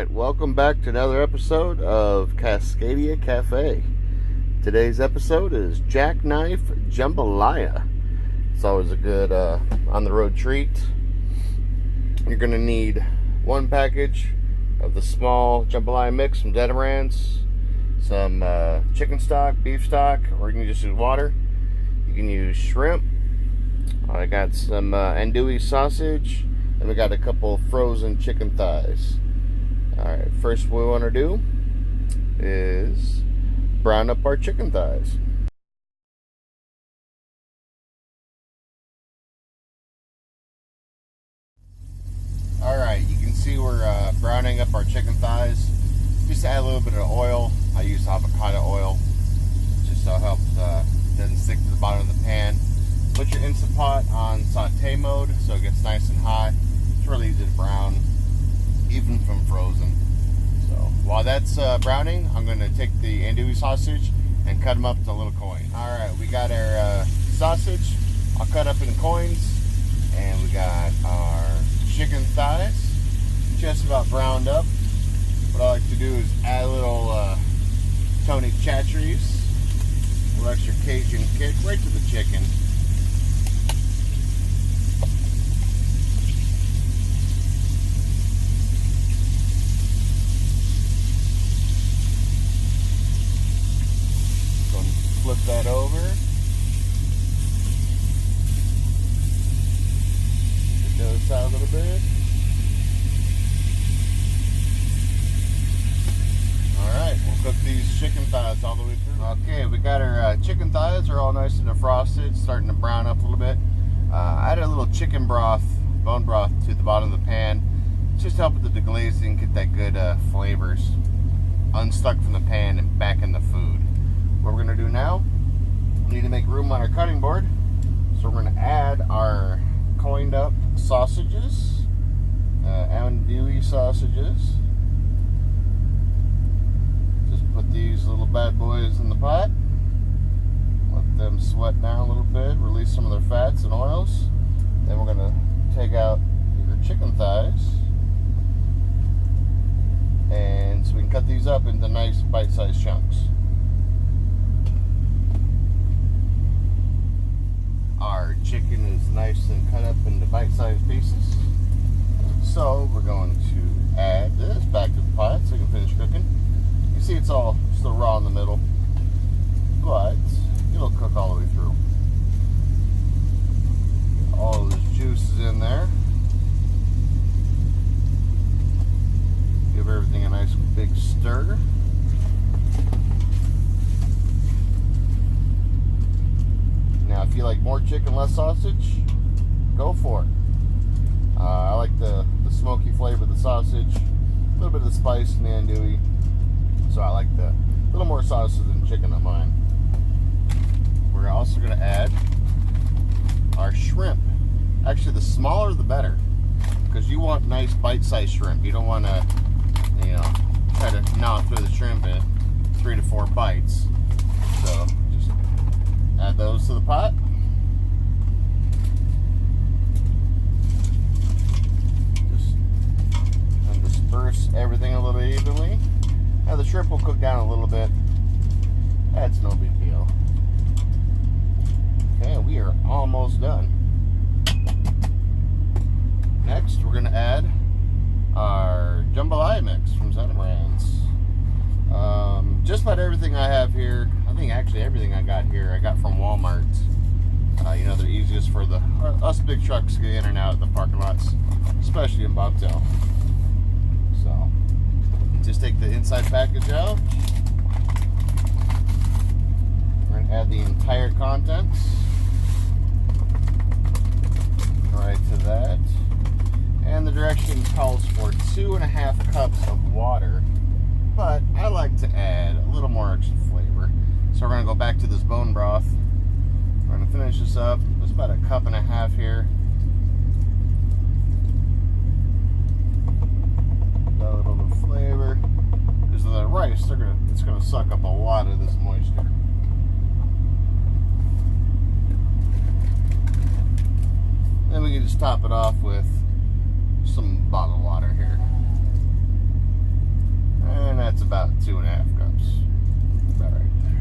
Alright, welcome back to another episode of Cascadia Cafe. Today's episode is Jackknife Jambalaya. It's always a good on-the-road treat. You're going to need one package of the small jambalaya mix from Denabrand's, some chicken stock, beef stock, or you can just use water. You can use shrimp. I got some andouille sausage, and we got a couple frozen chicken thighs. Alright, first what we want to do is brown up our chicken thighs. Alright, you can see we're browning up our chicken thighs. Just add a little bit of oil. I use avocado oil just so it helps doesn't stick to the bottom of the pan. Put your Instant Pot on saute mode so it gets nice and hot. It's really easy to brown, even from frozen. So while that's browning, I'm going to take the andouille sausage and cut them up to little coins. Alright, we got our sausage all cut up in coins, and we got our chicken thighs just about browned up. What I like to do is add a little Tony Chachere's, a little extra Cajun kick right to the chicken. Flip that over. Get the other side a little bit. Alright, we'll cook these chicken thighs all the way through. Okay, we got our chicken thighs are all nice and defrosted, starting to brown up a little bit. I added a little chicken broth, bone broth to the bottom of the pan. Just to help with the deglazing, get that good flavors unstuck from the pan and back in the food. What we're going to do now, we need to make room on our cutting board. So we're going to add our coined up sausages, andouille sausages. Just put these little bad boys in the pot. Let them sweat down a little bit, release some of their fats and oils. Then we're going to take out your chicken thighs. And so we can cut these up into nice bite-sized chunks. Our chicken is nice and cut up into bite-sized pieces. So we're going to add this back to the pot so we can finish cooking. You see it's all still raw in the middle, but it'll cook all the way through. Get all those juices in there. Give everything a nice big stir. Now, if you like more chicken, less sausage, go for it. I like the smoky flavor of the sausage, a little bit of the spice in the andouille, so I like the little more sausage than chicken on mine. We're also going to add our shrimp. Actually, the smaller the better, because you want nice bite-sized shrimp. You don't want to, try to gnaw through the shrimp in 3 to 4 bites. So just add those to the pot. Just disperse everything a little bit evenly. Now the shrimp will cook down a little bit. That's no big deal. Okay, we are almost done. Next, we're going to add our jambalaya mix from Denabrand's. Just about everything I have here, I think actually everything I got here, I got from Walmart. They're easiest for us big trucks to get in and out of the parking lots, especially in Bobtail. So, just take the inside package out. We're going to add the entire contents right to that. And the direction calls for 2.5 cups of water. But I like to add a little more extra flavor. So we're going to go back to this bone broth. We're going to finish this up. There's about 1.5 cups here. Got a little bit of flavor. Because of the rice, it's going to suck up a lot of this moisture. Then we can just top it off with some bottled water here. And that's about 2.5 cups. About right there.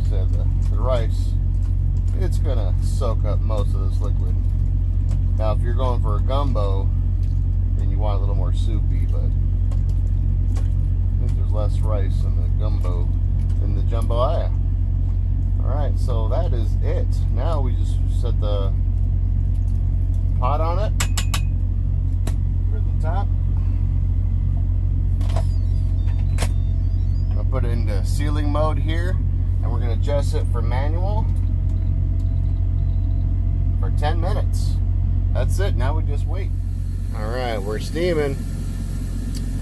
So the rice, it's gonna soak up most of this liquid. Now if you're going for a gumbo, then you want a little more soupy, but I think there's less rice in the gumbo than the jambalaya. Alright, so that is it. Now we just set the pot on it. Over the top. I'm going to put it into sealing mode here, and we're going to adjust it for manual for 10 minutes. That's it. Now we just wait. Alright, we're steaming.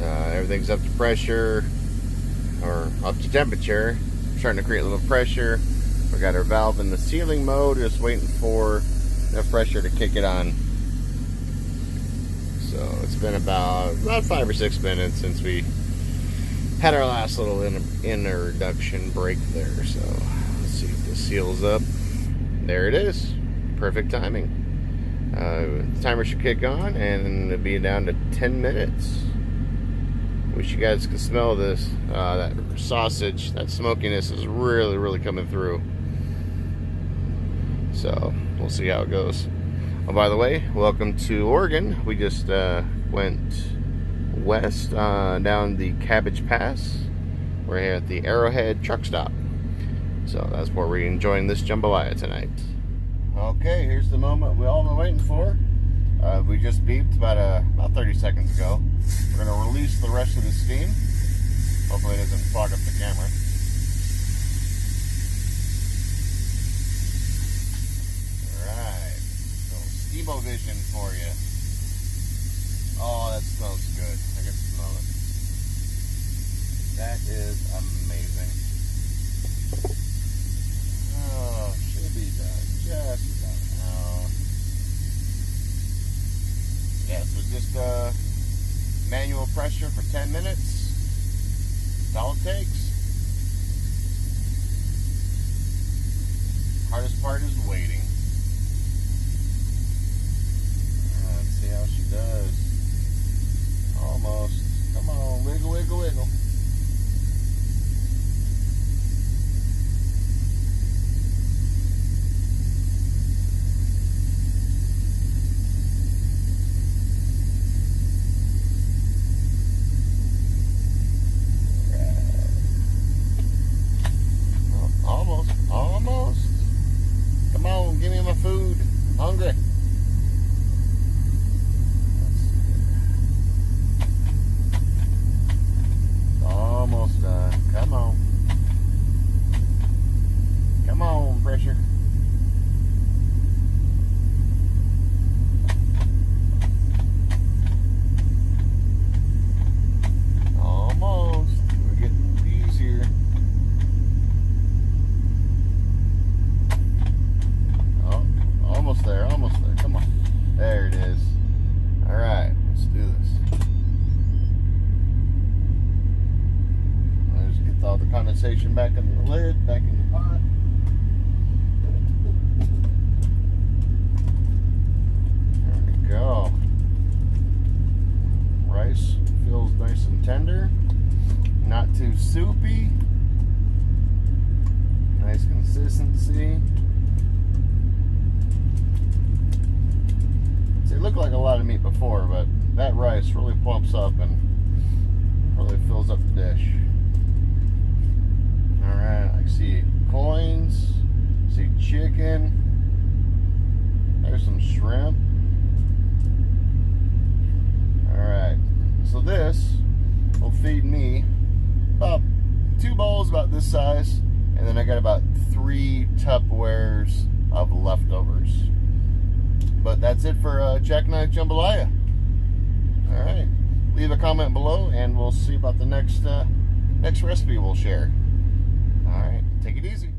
Everything's up to pressure, or up to temperature. Starting to create a little pressure. We got our valve in the sealing mode, just waiting for enough pressure to kick it on. So it's been about 5 or 6 minutes since we had our last little introduction break there. So let's see if this seals up. There it is. Perfect timing. The timer should kick on and it'll be down to 10 minutes. Wish you guys could smell this. That sausage, that smokiness is really, really coming through. So we'll see how it goes. Oh, by the way, welcome to Oregon. We just went west down the Cabbage Pass. We're here at the Arrowhead truck stop. So that's where we're enjoying this jambalaya tonight. Okay, here's the moment we all been waiting for. We just beeped about 30 seconds ago. We're going to release the rest of the steam. Hopefully it doesn't clog up the camera. Alright, so Steamo Vision for you. Oh, that smells good. I can smell it. That is amazing. Oh, should be done just about now. Yeah, so just manual pressure for 10 minutes. That's all it takes. Hardest part is waiting. Let's see how she does. Almost. Come on, wiggle, wiggle, wiggle. Almost. Come on, give me my food. I'm hungry. Almost done. Come on. Come on, pressure. Almost. We're getting easier. Almost there, come on. There it is. Alright, let's do this. Let's get all the condensation back in the lid, back in the pot. There we go. Rice feels nice and tender. Not too soupy. Nice consistency. It looked like a lot of meat before, but that rice really plumps up and really fills up the dish. Alright, I see coins, see chicken, there's some shrimp. Alright, so this will feed me about 2 bowls about this size, and then I got about 3 Tupperwares of leftovers. But that's it for Jackknife Jambalaya. Alright. Leave a comment below and we'll see about the next recipe we'll share. Alright. Take it easy.